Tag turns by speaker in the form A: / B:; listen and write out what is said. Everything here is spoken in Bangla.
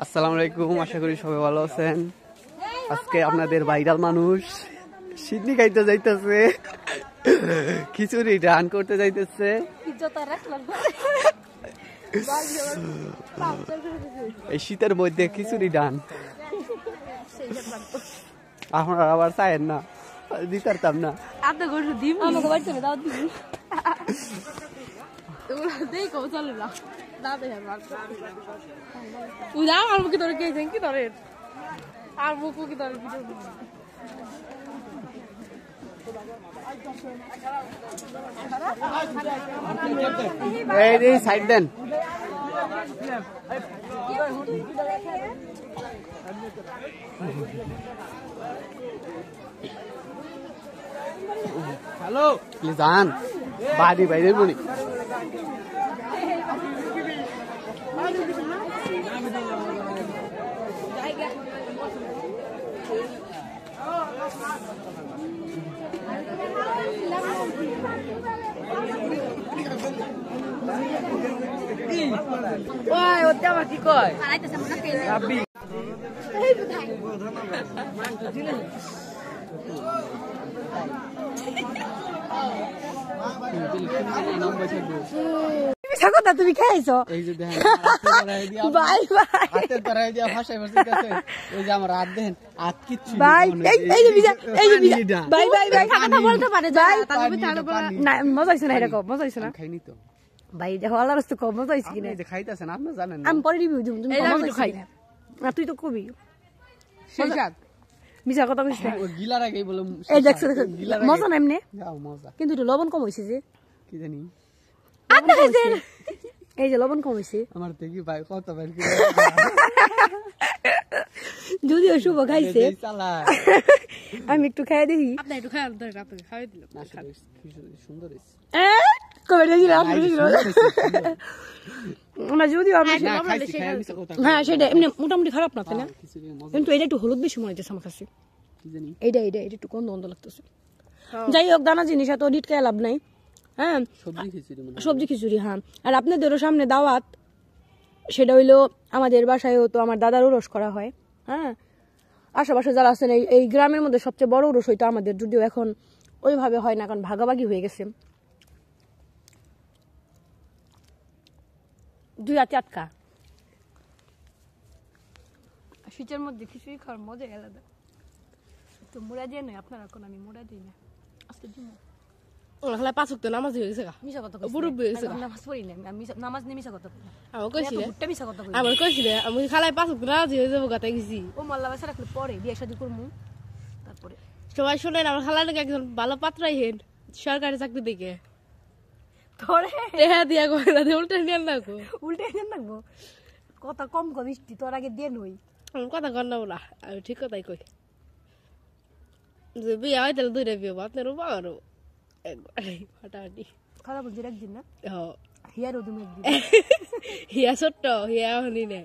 A: আসসালামু আলাইকুম, আশা করি সবাই ভালো আছেন। আজকে আপনাদের ভাইরাল মানুষ সিডনি খাইতে যাইতেছে, খিচুড়ি রান করতে যাইতেছে। এই শীতের মধ্যে খিচুড়ি ডান আপনারা আবার চায়েন না, দিতারতাম না। এই সাইড দেন। হ্যালো যান বাড়ি বাইরে বলি। কি কয়
B: তুমি খাইছো
A: আমার হাত দেন হাত কিচ্ছু
B: মজা হয়েছে না, এরকম মজা হয়েছে না।
A: খাইনি তো
B: ভাই দেখো আল্লাহ রাস্তা কম মজা হয়েছে কিনা
A: খাইতেছেন আপনি জানেন।
B: আমি পরে রিভিউ দিব, তুমি খাই না, তুই তো কবি মিশা কথা কইছ না।
A: গিলার আগেই বলে
B: এই দেখছো মজা না এমনি,
A: মজা
B: কিন্তু একটু লবণ কম হয়েছে যে
A: কি জানি।
B: এই যে লবণ কম হয়েছে
A: আমার দেখি ভাই কত ভাই
B: যদিও শুভ খাইছে, আমি একটু খাই দেখি।
A: সুন্দর
B: হ্যাঁ সেটা এমনি মোটামুটি খারাপ না, তাই না? কিন্তু এটা একটু হলুদ বেশি মনে হচ্ছে আমার কাছে, এইটা একটু গন্ধ গন্ধ লাগতেছে। যাই হোক, দানা জিনিস এত নিটকায় লাভ নাই। হ্যাঁ সবজি খিচুড়ি। হ্যাঁ, আর আপনাদেরও সামনে দাওয়াত, সেটা হইলো আমাদের বাসায়ও তো আমার দাদার উরস করা হয়। হ্যাঁ, আশেপাশে যারা আছেন এই গ্রামের মধ্যে সবচেয়ে বড় উরস হইতো আমাদের, যদিও এখন ওইভাবে হয় না, কারণ ভাগাভাগি হয়ে গেছে। দুই হাতে আটকা শীতের মধ্যে খিচুড়ি খাওয়ার মজাই আলাদা। তো মোড়া দিয়ে নয় আপনারা, এখন আমি মোড়া দিই না, আজকে দিব
C: পাঁচ ওয়াক্ত নামাজ হয়ে গেছে,
B: মিশা কথা নামাজ পড়ি না, নামাজ নিয়ে মিশা কথা
C: আমার কইছিলে আমি খালাই পাঁচ ওয়াক্ত নামাজ হয়ে যাবো গাতে গেছি।
B: ও মাল্লা বাসা রাখলে পরে বিয়ে শাদী করবো, তারপরে
C: সবাই শোনেন আমার খালাটাকে একজন ভালো পাত্রাই হেন সরকারি চাকরি দেখে
B: তোরে
C: দিয়া উল্টে নিয়ে রাখবো,
B: উল্টে নিয়ে রাখবো। কথা কম কম মিষ্টি, তোর আগে দিয়ে নই
C: আমি কথা কর না বলা, আমি ঠিক কথাই কই। যে বিয়ে হয় তাহলে দুইটা বিয়ে আপনার বাবারও ফাটাফাটি
B: খারাপ বলছি একদিন না,
C: হ্যাঁ
B: হিয়ারও তুমি একদিন
C: হিয়া ছোট্ট হিয়া হনি না।